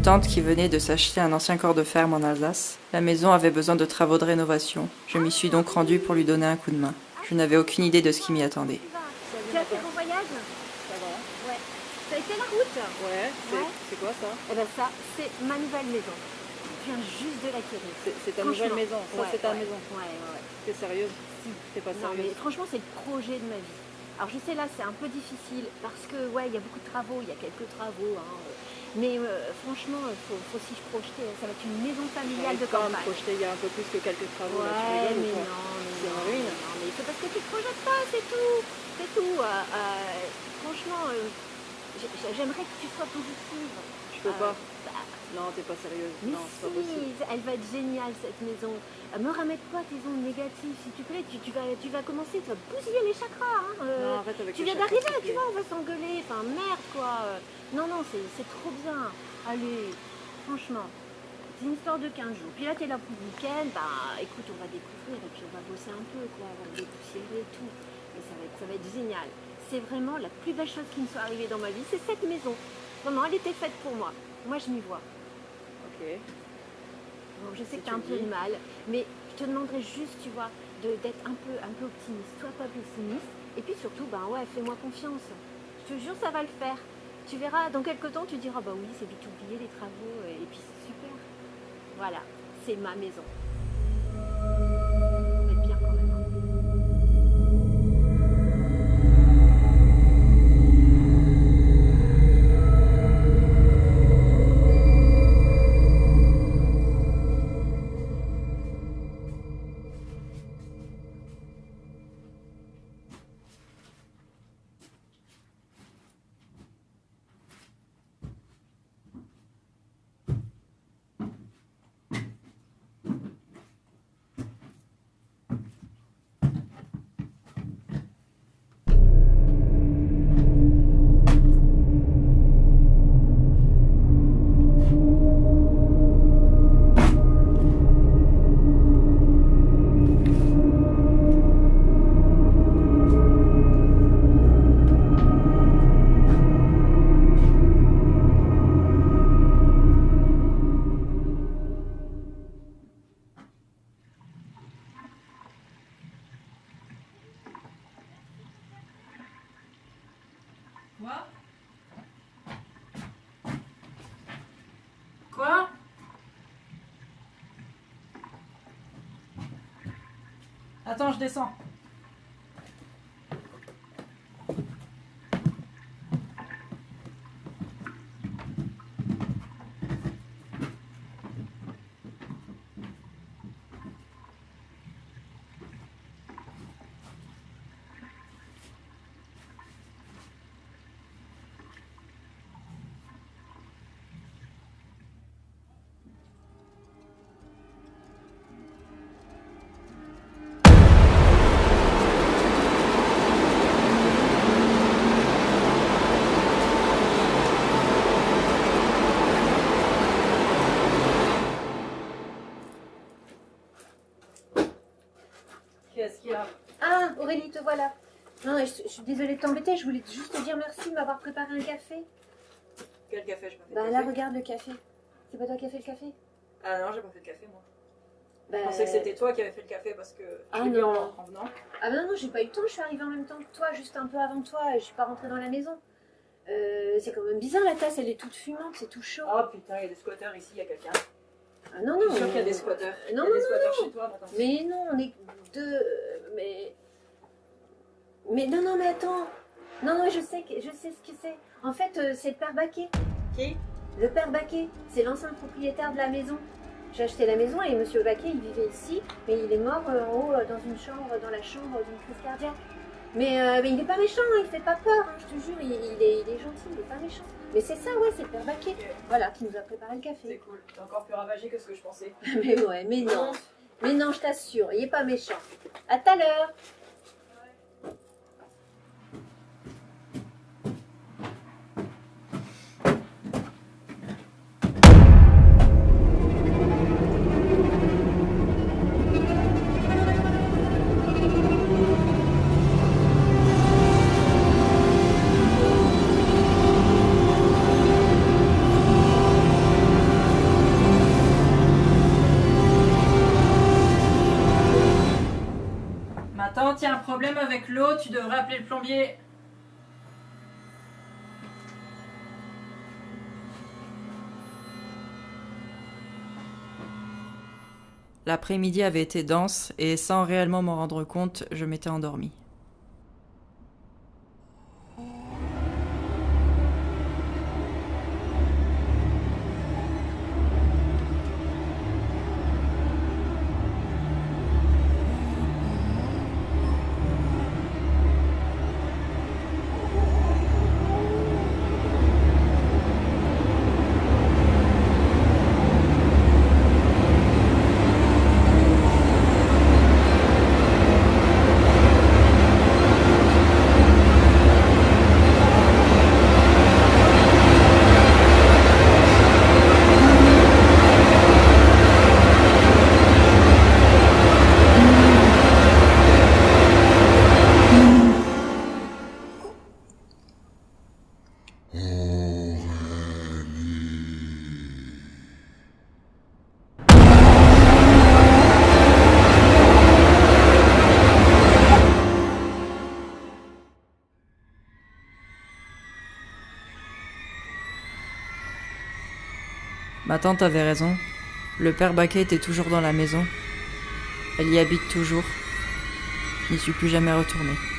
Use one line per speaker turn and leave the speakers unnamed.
tante qui venait de s'acheter un ancien corps de ferme en Alsace. La maison avait besoin de travaux de rénovation. Je m'y suis donc rendue pour lui donner un coup de main. Je n'avais aucune idée de ce qui m'y attendait.
Tu as fait ton voyage?
Ça va?
Ouais. Ça a été la route?
Ouais, c'est quoi ça?
Eh ben ça, c'est ma nouvelle maison. Je viens juste de l'acquérir.
C'est ta nouvelle maison? Ça,
Ouais,
c'est ta
ouais.
maison?
Ouais, ouais.
T'es sérieuse?
Si.
T'es pas
Non,
sérieuse?
mais franchement, c'est le projet de ma vie. Alors je sais là, c'est un peu difficile parce que ouais, il y a beaucoup de travaux, il y a quelques travaux, hein, mais franchement, faut s'y projeter. Ça va être une maison familiale de campagne.
Projeter, il y a un peu plus que quelques travaux.
Ouais,
là, tu rigoles,
mais
ou quoi?
non,
C'est en ruine.
non, mais c'est parce que tu te projettes pas, c'est tout. C'est tout. Franchement, j'aimerais que tu sois positive.
Je peux pas.
Bah,
Non, t'es pas sérieuse.
mais
Non, c'est pas possible.
si, elle va être géniale cette maison. Me ramène pas tes ondes négatives, s'il te plaît. Tu vas commencer, tu vas bousiller les chakras. Hein.
Non, arrête avec
Tu
les
viens
chakras,
d'arriver,
s'il te
tu
plaît.
vois, on va s'engueuler. Enfin, merde, quoi. Non, c'est trop bien. Allez, franchement, c'est une histoire de 15 jours. Puis là, t'es là pour le week-end. Bah, écoute, on va découvrir et puis on va bosser un peu, quoi. On va dépoussiérer et tout. Et ça va être génial. C'est vraiment la plus belle chose qui me soit arrivée dans ma vie. C'est cette maison. Vraiment, elle était faite pour moi. Moi, je m'y vois.
Ok.
Bon, je sais
Si
que tu as un
tu
peu
le
de
dis.
mal, mais je te demanderais juste, tu vois, d'être un peu optimiste. Sois pas pessimiste. Et puis surtout, ben ouais, fais-moi confiance. Je te jure, ça va le faire. Tu verras, dans quelques temps, tu diras, bah oui, c'est vite oublié les travaux, et puis c'est super. Voilà, c'est ma maison. Mais bien quand même. Hein.
Quoi? Attends, je descends. Qu'est-ce qu'il y a?
Ah, Aurélie, te voilà. Non, je suis désolée de t'embêter, je voulais juste te dire merci de m'avoir préparé un café.
Quel café? Je m'en fais
Bah
de
là,
café.
regarde le café. C'est pas toi qui as fait le café?
Ah non, j'ai pas fait de café moi.
Bah,
Je pensais que c'était toi qui avais fait le café parce que
Ah
je l'ai vu
non.
en venant.
Ah bah non, j'ai pas eu le temps, je suis arrivée en même temps que toi, juste un peu avant toi, je suis pas rentrée dans la maison. C'est quand même bizarre, la tasse, elle est toute fumante, c'est tout chaud.
Oh putain, il y a des squatteurs ici, il y a quelqu'un.
Ah non,
Je
non.
suis sûre qu'il y a des squatteurs.
Non,
Il y a des
non,
squatteurs chez toi, attends.
Mais non, on est deux. Mais non, non, mais attends. Non, je sais ce que c'est. En fait, c'est le père Baquet.
Qui?
Le père Baquet, c'est l'ancien propriétaire de la maison. J'ai acheté la maison et monsieur Baquet, il vivait ici, mais il est mort en haut dans une chambre, dans la chambre d'une crise cardiaque. Mais il n'est pas méchant, hein, il fait pas peur, hein, je te jure, il est gentil, il n'est pas méchant. Mais c'est ça, ouais, c'est le père Baquet. Voilà, qui nous a préparé le
C'est
café.
cool, t'es encore plus ravagé que ce que je pensais.
Mais ouais, mais non. Mais non, je t'assure, il n'est pas méchant. À tout à l'heure.
problème avec l'eau, tu devrais appeler le plombier. L'après-midi avait été dense et sans réellement m'en rendre compte, je m'étais endormie. Ma tante avait raison. Le père Baquet était toujours dans la maison. Elle y habite toujours. Je n'y suis plus jamais retournée.